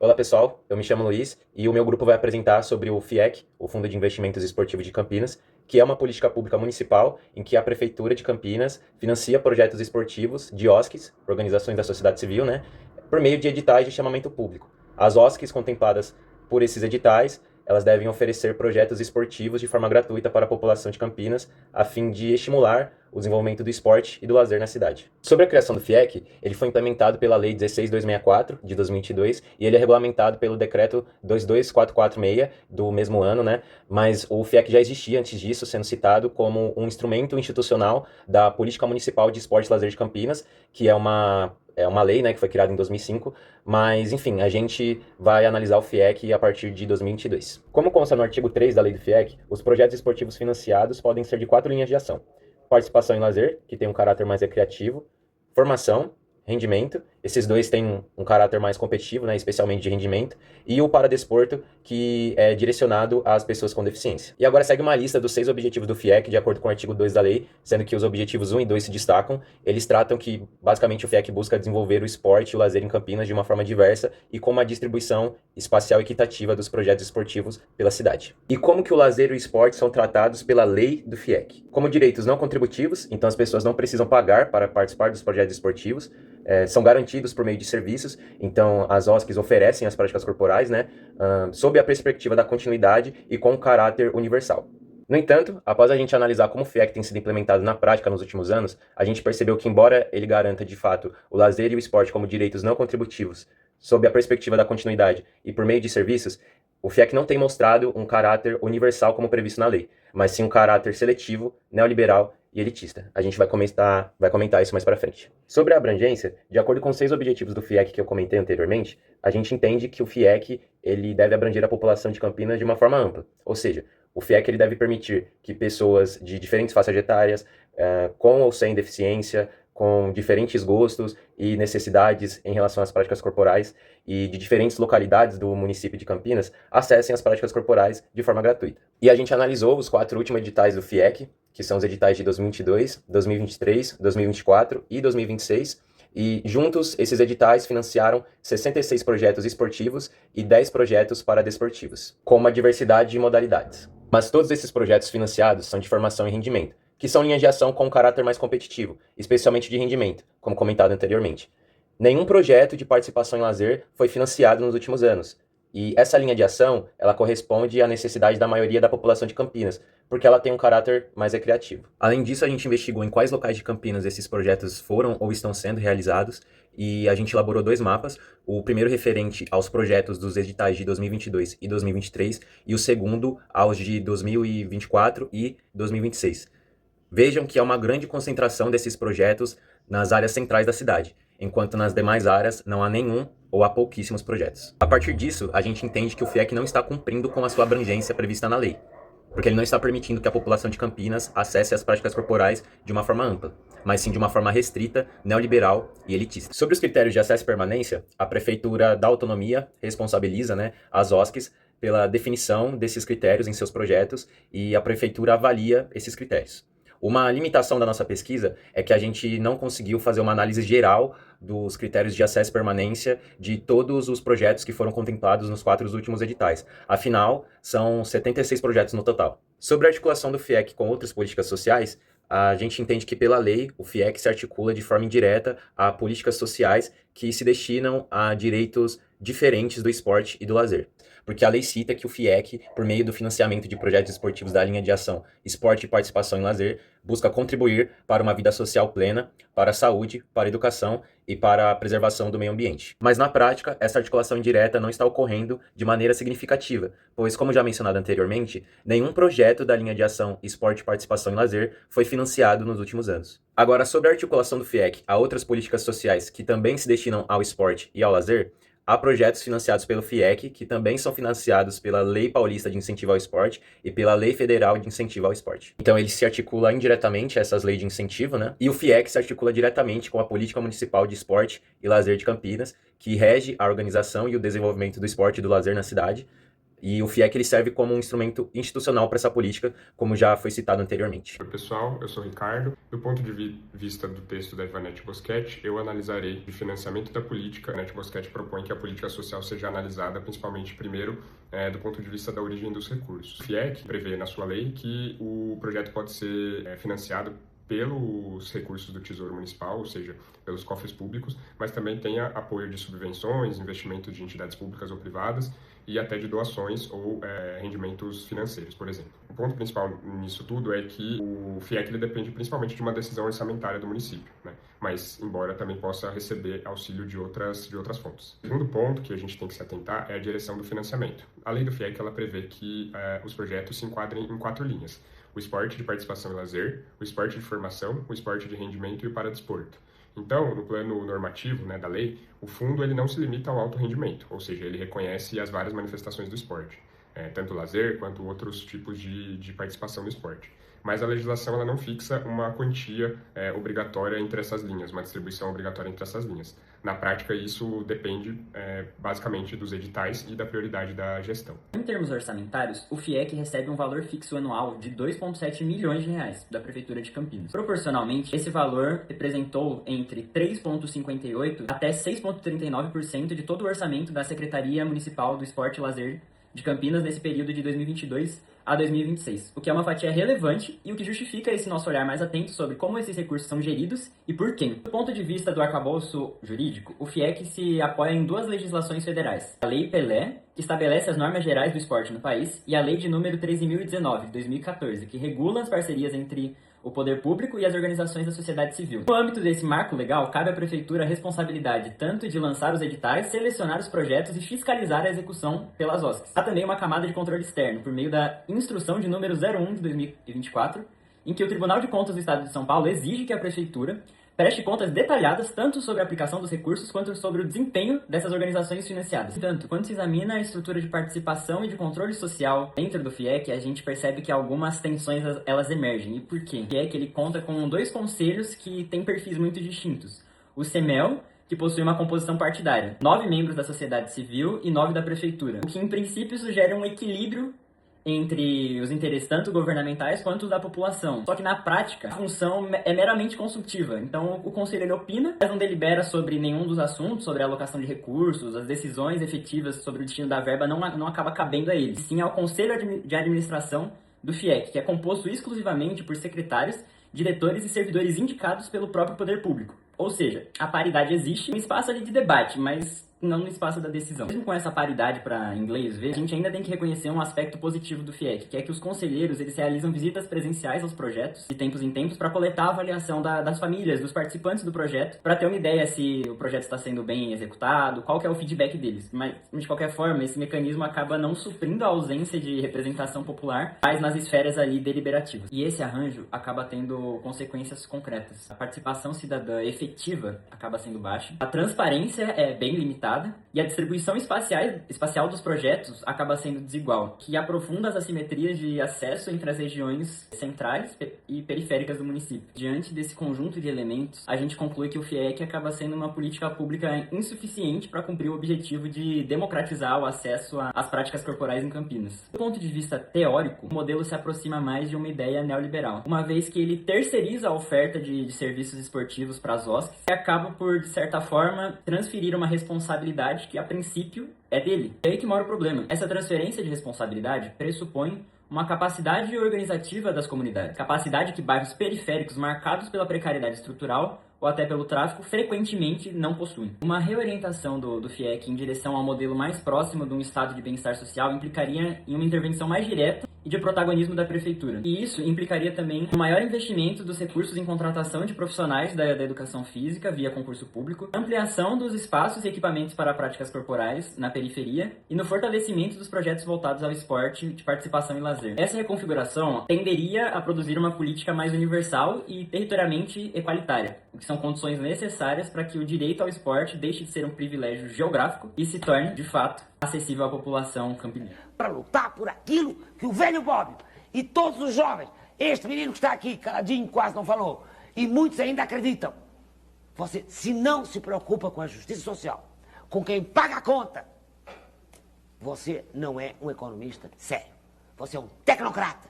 Olá pessoal, eu me chamo Luiz e o meu grupo vai apresentar sobre o FIEC, o Fundo de Investimentos Esportivos de Campinas, que é uma política pública municipal em que a Prefeitura de Campinas financia projetos esportivos de OSCs, organizações da sociedade civil, né, por meio de editais de chamamento público. As OSCs contempladas por esses editais, elas devem oferecer projetos esportivos de forma gratuita para a população de Campinas, a fim de estimular o desenvolvimento do esporte e do lazer na cidade. Sobre a criação do FIEC, ele foi implementado pela Lei 16.264, de 2022, e ele é regulamentado pelo Decreto 22446, do mesmo ano, né? Mas o FIEC já existia antes disso, sendo citado como um instrumento institucional da Política Municipal de Esporte e Lazer de Campinas, que é uma lei, né, que foi criada em 2005, mas, enfim, a gente vai analisar o FIEC a partir de 2022. Como consta no artigo 3 da lei do FIEC, os projetos esportivos financiados podem ser de 4 linhas de ação: participação em lazer, que tem um caráter mais recreativo; formação, rendimento, esses dois têm um caráter mais competitivo, né, especialmente de rendimento; e o paradesporto, que é direcionado às pessoas com deficiência. E agora segue uma lista dos 6 objetivos do FIEC, de acordo com o artigo 2 da lei, sendo que os objetivos 1 e 2 se destacam. Eles tratam que, basicamente, o FIEC busca desenvolver o esporte e o lazer em Campinas de uma forma diversa e com uma distribuição espacial equitativa dos projetos esportivos pela cidade. E como que o lazer e o esporte são tratados pela lei do FIEC? Como direitos não contributivos, então as pessoas não precisam pagar para participar dos projetos esportivos, são garantidos por meio de serviços, então as OSCs oferecem as práticas corporais, né, sob a perspectiva da continuidade e com caráter universal. No entanto, após a gente analisar como o FIEC tem sido implementado na prática nos últimos anos, a gente percebeu que, embora ele garanta de fato o lazer e o esporte como direitos não contributivos, sob a perspectiva da continuidade e por meio de serviços, o FIEC não tem mostrado um caráter universal como previsto na lei, mas sim um caráter seletivo, neoliberal e elitista. A gente vai comentar isso mais para frente. Sobre a abrangência, de acordo com os 6 objetivos do FIEC que eu comentei anteriormente, a gente entende que o FIEC ele deve abranger a população de Campinas de uma forma ampla, ou seja, o FIEC ele deve permitir que pessoas de diferentes faixas etárias, com ou sem deficiência, com diferentes gostos e necessidades em relação às práticas corporais e de diferentes localidades do município de Campinas, acessem as práticas corporais de forma gratuita. E a gente analisou os 4 últimos editais do FIEC, que são os editais de 2022, 2023, 2024 e 2026, e juntos esses editais financiaram 66 projetos esportivos e 10 projetos paradesportivos, com uma diversidade de modalidades. Mas todos esses projetos financiados são de formação e rendimento, que são linhas de ação com um caráter mais competitivo, especialmente de rendimento, como comentado anteriormente. Nenhum projeto de participação em lazer foi financiado nos últimos anos, e essa linha de ação, ela corresponde à necessidade da maioria da população de Campinas, porque ela tem um caráter mais recreativo. Além disso, a gente investigou em quais locais de Campinas esses projetos foram ou estão sendo realizados, e a gente elaborou 2 mapas, o primeiro referente aos projetos dos editais de 2022 e 2023, e o segundo aos de 2024 e 2026. Vejam que há uma grande concentração desses projetos nas áreas centrais da cidade, enquanto nas demais áreas não há nenhum ou há pouquíssimos projetos. A partir disso, a gente entende que o FIEC não está cumprindo com a sua abrangência prevista na lei, porque ele não está permitindo que a população de Campinas acesse as práticas corporais de uma forma ampla, mas sim de uma forma restrita, neoliberal e elitista. Sobre os critérios de acesso e permanência, a Prefeitura dá autonomia, responsabiliza, né, as OSCs pela definição desses critérios em seus projetos e a Prefeitura avalia esses critérios. Uma limitação da nossa pesquisa é que a gente não conseguiu fazer uma análise geral dos critérios de acesso e permanência de todos os projetos que foram contemplados nos 4 últimos editais. Afinal, são 76 projetos no total. Sobre a articulação do FIEC com outras políticas sociais, a gente entende que, pela lei, o FIEC se articula de forma indireta a políticas sociais que se destinam a direitos diferentes do esporte e do lazer. Porque a lei cita que o FIEC, por meio do financiamento de projetos esportivos da linha de ação Esporte e Participação em Lazer, busca contribuir para uma vida social plena, para a saúde, para a educação e para a preservação do meio ambiente. Mas na prática, essa articulação indireta não está ocorrendo de maneira significativa, pois, como já mencionado anteriormente, nenhum projeto da linha de ação Esporte e Participação em Lazer foi financiado nos últimos anos. Agora, sobre a articulação do FIEC a outras políticas sociais que também se destinam ao esporte e ao lazer, há projetos financiados pelo FIEC, que também são financiados pela Lei Paulista de Incentivo ao Esporte e pela Lei Federal de Incentivo ao Esporte. Então ele se articula indiretamente a essas leis de incentivo, né? E o FIEC se articula diretamente com a Política Municipal de Esporte e Lazer de Campinas, que rege a organização e o desenvolvimento do esporte e do lazer na cidade, E o FIEC ele serve como um instrumento institucional para essa política, como já foi citado anteriormente. Oi pessoal, eu sou o Ricardo. Do ponto de vista do texto da Ivanete Boschetti, eu analisarei o financiamento da política. A Ivanete Boschetti propõe que a política social seja analisada principalmente primeiro do ponto de vista da origem dos recursos. O FIEC prevê na sua lei que o projeto pode ser financiado pelos recursos do Tesouro Municipal, ou seja, pelos cofres públicos, mas também tem apoio de subvenções, investimentos de entidades públicas ou privadas e até de doações ou rendimentos financeiros, por exemplo. O ponto principal nisso tudo é que o FIEC ele depende principalmente de uma decisão orçamentária do município, né? Mas embora também possa receber auxílio de outras fontes. O segundo ponto que a gente tem que se atentar é a direção do financiamento. A lei do FIEC ela prevê que os projetos se enquadrem em 4 linhas: o esporte de participação e lazer, o esporte de formação, o esporte de rendimento e o paradesporto. Então, no plano normativo, né, da lei, o fundo ele não se limita ao alto rendimento, ou seja, ele reconhece as várias manifestações do esporte, tanto o lazer quanto outros tipos de participação no esporte. Mas a legislação ela não fixa uma quantia obrigatória entre essas linhas, uma distribuição obrigatória entre essas linhas. Na prática, isso depende basicamente dos editais e da prioridade da gestão. Em termos orçamentários, o FIEC recebe um valor fixo anual de R$ 2,7 milhões da Prefeitura de Campinas. Proporcionalmente, esse valor representou entre 3,58% até 6,39% de todo o orçamento da Secretaria Municipal do Esporte e Lazer de Campinas nesse período de 2022 a 2026, o que é uma fatia relevante e o que justifica esse nosso olhar mais atento sobre como esses recursos são geridos e por quem. Do ponto de vista do arcabouço jurídico, o FIEC se apoia em 2 legislações federais: a Lei Pelé, que estabelece as normas gerais do esporte no país, e a Lei de número 13.019, de 2014, que regula as parcerias entre o poder público e as organizações da sociedade civil. No âmbito desse marco legal, cabe à Prefeitura a responsabilidade tanto de lançar os editais, selecionar os projetos e fiscalizar a execução pelas OSCs. Há também uma camada de controle externo, por meio da Instrução de número 01 de 2024, em que o Tribunal de Contas do Estado de São Paulo exige que a Prefeitura preste contas detalhadas tanto sobre a aplicação dos recursos quanto sobre o desempenho dessas organizações financiadas. Portanto, quando se examina a estrutura de participação e de controle social dentro do FIEC, a gente percebe que algumas tensões elas emergem. E por quê? O FIEC ele conta com 2 conselhos que têm perfis muito distintos. O CEMEL, que possui uma composição partidária, 9 membros da sociedade civil e 9 da prefeitura, o que em princípio sugere um equilíbrio entre os interesses tanto governamentais quanto da população. Só que na prática, a função é meramente consultiva. Então, o conselho ele opina, mas não delibera sobre nenhum dos assuntos, sobre a alocação de recursos, as decisões efetivas sobre o destino da verba não acaba cabendo a ele. Sim ao conselho de administração do FIEC, que é composto exclusivamente por secretários, diretores e servidores indicados pelo próprio poder público. Ou seja, a paridade existe, um espaço ali de debate, mas não no espaço da decisão. Mesmo com essa paridade para inglês ver, a gente ainda tem que reconhecer um aspecto positivo do FIEC, que é que os conselheiros eles realizam visitas presenciais aos projetos de tempos em tempos para coletar a avaliação das famílias, dos participantes do projeto, para ter uma ideia se o projeto está sendo bem executado, qual que é o feedback deles. Mas, de qualquer forma, esse mecanismo acaba não suprindo a ausência de representação popular, mas nas esferas ali deliberativas. E esse arranjo acaba tendo consequências concretas. A participação cidadã efetiva acaba sendo baixa, a transparência é bem limitada, e a distribuição espacial dos projetos acaba sendo desigual, que aprofunda as assimetrias de acesso entre as regiões centrais e periféricas do município. Diante desse conjunto de elementos, a gente conclui que o FIEC acaba sendo uma política pública insuficiente para cumprir o objetivo de democratizar o acesso às práticas corporais em Campinas. Do ponto de vista teórico, o modelo se aproxima mais de uma ideia neoliberal, uma vez que ele terceiriza a oferta de serviços esportivos para as OSCs e acaba por, de certa forma, transferir uma responsabilidade que a princípio é dele. É aí que mora o problema. Essa transferência de responsabilidade pressupõe uma capacidade organizativa das comunidades, capacidade que bairros periféricos marcados pela precariedade estrutural ou até pelo tráfico frequentemente não possuem. Uma reorientação do FIEC em direção ao modelo mais próximo de um estado de bem-estar social implicaria em uma intervenção mais direta e de protagonismo da prefeitura. E isso implicaria também um maior investimento dos recursos em contratação de profissionais da educação física via concurso público, ampliação dos espaços e equipamentos para práticas corporais na periferia e no fortalecimento dos projetos voltados ao esporte de participação e lazer. Essa reconfiguração tenderia a produzir uma política mais universal e territorialmente equalitária, o que são condições necessárias para que o direito ao esporte deixe de ser um privilégio geográfico e se torne, de fato, acessível à população campineira. Para lutar por aquilo que o velho Bob e todos os jovens, este menino que está aqui, caladinho, quase não falou, e muitos ainda acreditam. Você, se não se preocupa com a justiça social, com quem paga a conta, Você não é um economista sério. Você é um tecnocrata.